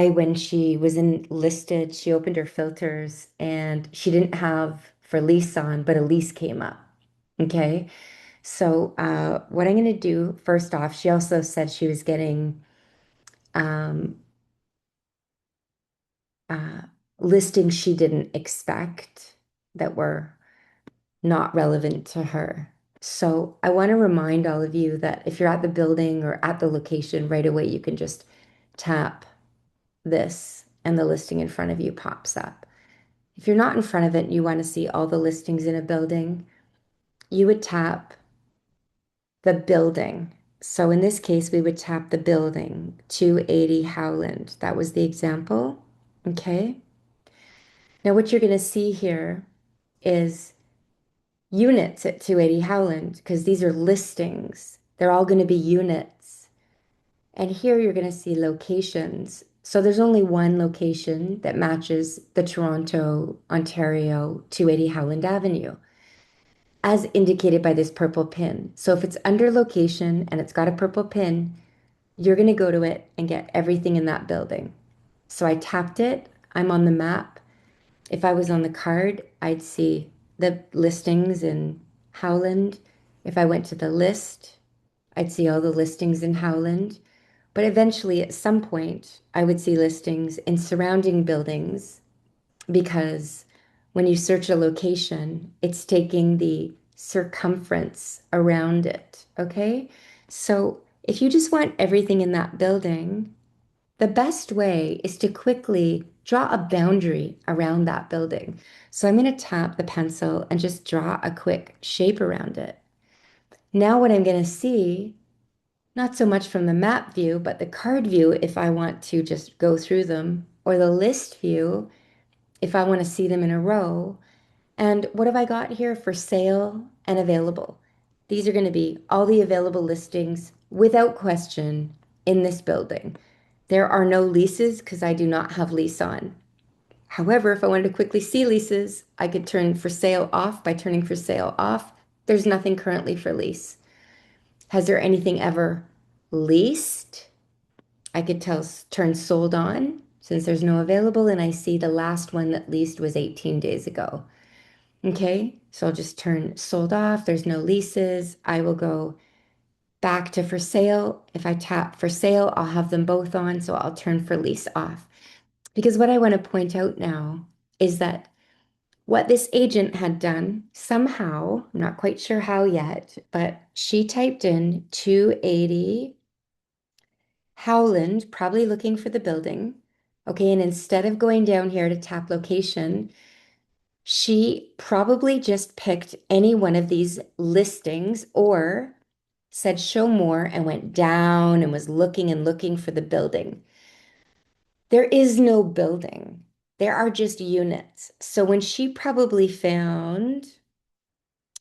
why when she was listed, she opened her filters and she didn't have for lease on, but a lease came up. Okay. So what I'm going to do first off, she also said she was getting um, uh, listings she didn't expect that were not relevant to her. So I want to remind all of you that if you're at the building or at the location right away, you can just tap this and the listing in front of you pops up. If you're not in front of it and you want to see all the listings in a building, you would tap the building. So in this case, we would tap the building, 280 Howland. That was the example. Okay. Now what you're going to see here is units at 280 Howland because these are listings. They're all going to be units. And here you're going to see locations. So there's only one location that matches the Toronto, Ontario 280 Howland Avenue, as indicated by this purple pin. So if it's under location and it's got a purple pin, you're going to go to it and get everything in that building. So I tapped it. I'm on the map. If I was on the card, I'd see the listings in Howland. If I went to the list, I'd see all the listings in Howland. But eventually, at some point, I would see listings in surrounding buildings because when you search a location, it's taking the circumference around it. Okay. So if you just want everything in that building, the best way is to quickly draw a boundary around that building. So I'm going to tap the pencil and just draw a quick shape around it. Now, what I'm going to see, not so much from the map view, but the card view, if I want to just go through them, or the list view, if I want to see them in a row. And what have I got here for sale and available? These are going to be all the available listings without question in this building. There are no leases because I do not have lease on. However, if I wanted to quickly see leases, I could turn for sale off. By turning for sale off, there's nothing currently for lease. Has there anything ever leased? I could turn sold on since there's no available, and I see the last one that leased was 18 days ago. Okay, so I'll just turn sold off. There's no leases. I will go back to for sale. If I tap for sale, I'll have them both on, so I'll turn for lease off. Because what I want to point out now is that what this agent had done somehow, I'm not quite sure how yet, but she typed in 280 Howland, probably looking for the building. Okay, and instead of going down here to tap location, she probably just picked any one of these listings or said show more and went down and was looking and looking for the building. There is no building. There are just units. So when she probably found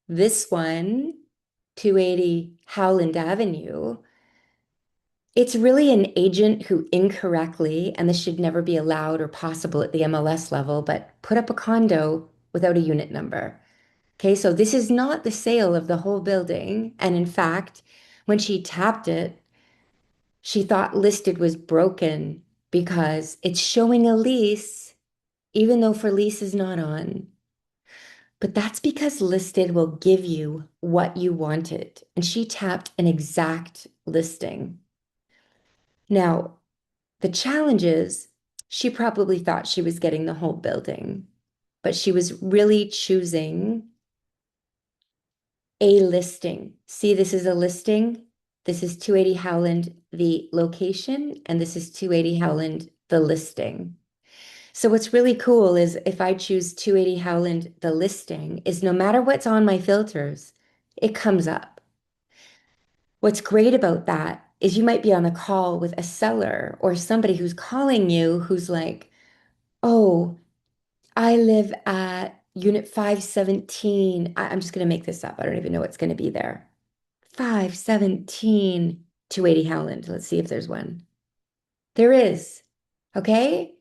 this one, 280 Howland Avenue, it's really an agent who incorrectly, and this should never be allowed or possible at the MLS level, but put up a condo without a unit number. Okay, so this is not the sale of the whole building. And in fact, when she tapped it, she thought listed was broken because it's showing a lease, even though for lease is not on. But that's because listed will give you what you wanted. And she tapped an exact listing. Now, the challenge is she probably thought she was getting the whole building, but she was really choosing a listing. See, this is a listing. This is 280 Howland, the location, and this is 280 Howland, the listing. So what's really cool is if I choose 280 Howland, the listing, is no matter what's on my filters, it comes up. What's great about that is you might be on a call with a seller or somebody who's calling you who's like, oh, I live at unit 517. I'm just going to make this up. I don't even know what's going to be there. 517 280 Howland. Let's see if there's one. There is. Okay.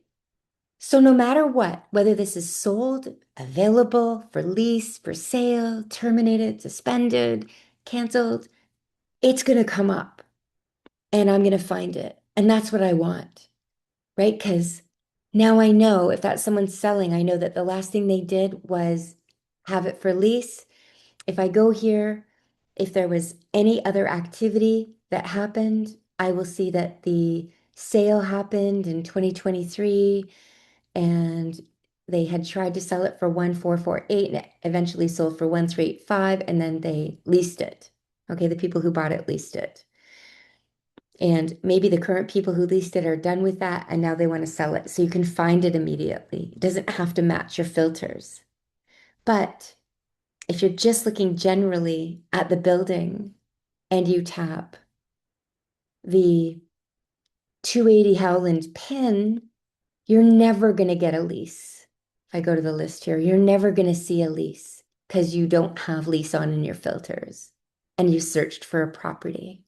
So no matter what, whether this is sold, available, for lease, for sale, terminated, suspended, canceled, it's going to come up and I'm going to find it. And that's what I want. right? Because now I know if that's someone selling, I know that the last thing they did was have it for lease. If I go here, if there was any other activity that happened, I will see that the sale happened in 2023 and they had tried to sell it for 1,448 and it eventually sold for 1,385 and then they leased it. Okay, the people who bought it leased it. And maybe the current people who leased it are done with that and now they want to sell it. So you can find it immediately. It doesn't have to match your filters. But if you're just looking generally at the building and you tap the 280 Howland pin, you're never going to get a lease. If I go to the list here, you're never going to see a lease because you don't have lease on in your filters and you searched for a property.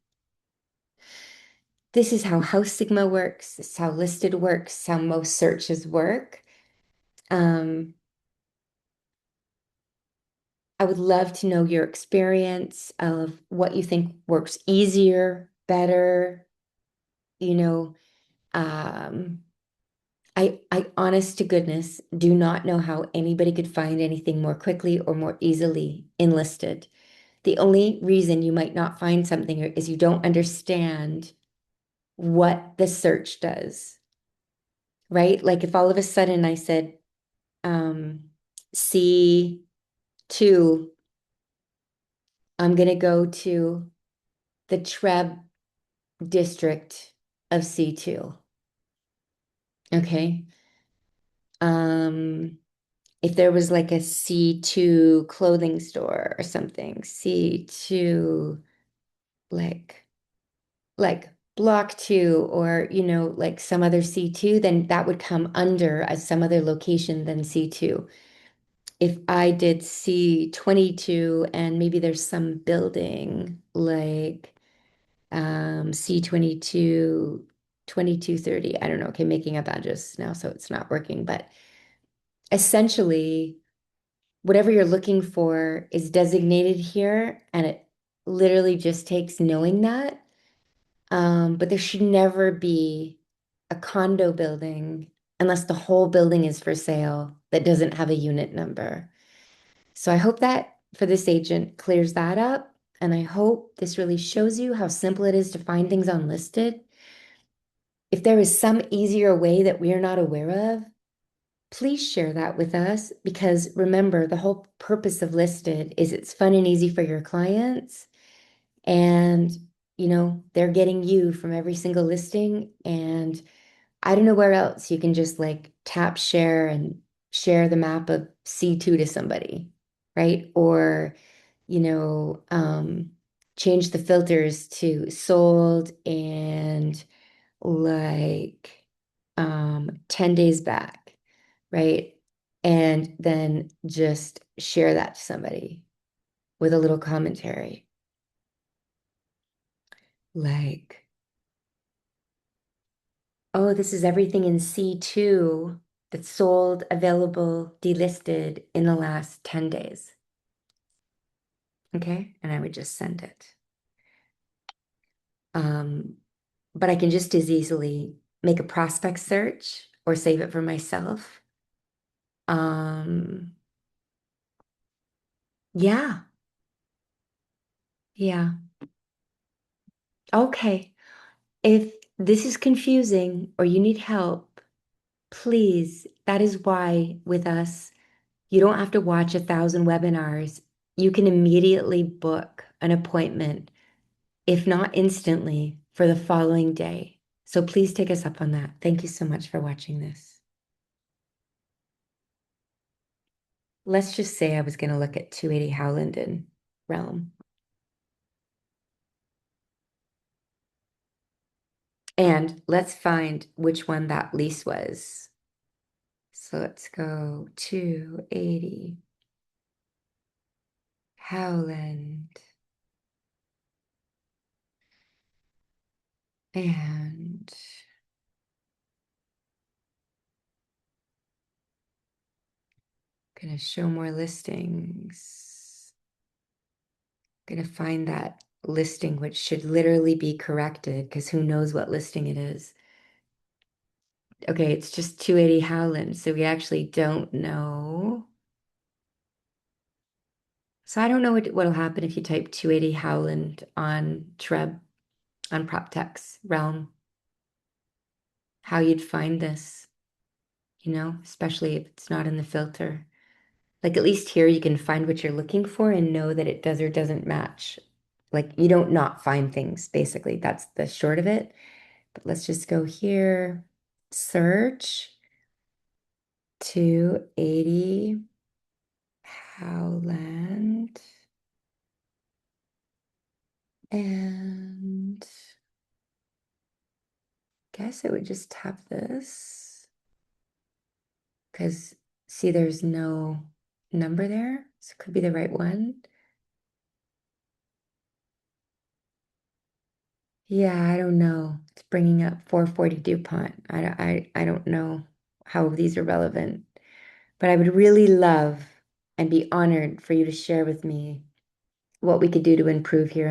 This is how House Sigma works. This is how listed works, how most searches work. Um, I would love to know your experience of what you think works easier, better, you know. Um, I honest to goodness do not know how anybody could find anything more quickly or more easily enlisted. The only reason you might not find something is you don't understand what the search does, right? Like if all of a sudden I said C2, I'm gonna go to the Treb district of C2. Okay. Um, if there was like a C2 clothing store or something, C2 like like block 2 or like some other C2, then that would come under as some other location than C2. If I did C22 and maybe there's some building like C22 2230, I don't know, okay, making up address now so it's not working, but essentially whatever you're looking for is designated here, and it literally just takes knowing that. But there should never be a condo building unless the whole building is for sale that doesn't have a unit number. So I hope that for this agent clears that up. And I hope this really shows you how simple it is to find things unlisted. If there is some easier way that we are not aware of, please share that with us because remember, the whole purpose of listed is it's fun and easy for your clients. And, they're getting you from every single listing. And I don't know where else you can just like tap share and share the map of C2 to somebody, right? Or, you know, um, change the filters to sold and like 10 days back, right? And then just share that to somebody with a little commentary. Like, oh, this is everything in C2 that's sold, available, delisted in the last 10 days. Okay. And I would just send it. Um, but I can just as easily make a prospect search or save it for myself. Um, yeah. Yeah. Okay. If this is confusing or you need help, please, that is why with us, you don't have to watch 1,000 webinars. You can immediately book an appointment, if not instantly, for the following day. So please take us up on that. Thank you so much for watching this. Let's just say I was going to look at 280 Howland and Realm. And let's find which one that lease was. So let's go 280 Howland. And gonna show more listings. Gonna find that listing, which should literally be corrected because who knows what listing it is. Okay, it's just 280 Howland, so we actually don't know. So I don't know what'll happen if you type 280 Howland on Treb, on PropTech's realm, how you'd find this, especially if it's not in the filter. Like at least here you can find what you're looking for and know that it does or doesn't match. Like you don't not find things, basically. That's the short of it. But let's just go here, search 280 Howland, and guess it would just have this because see, there's no number there. So it could be the right one. Yeah, I don't know. It's bringing up 440 DuPont. I don't know how these are relevant, but I would really love and be honored for you to share with me what we could do to improve here.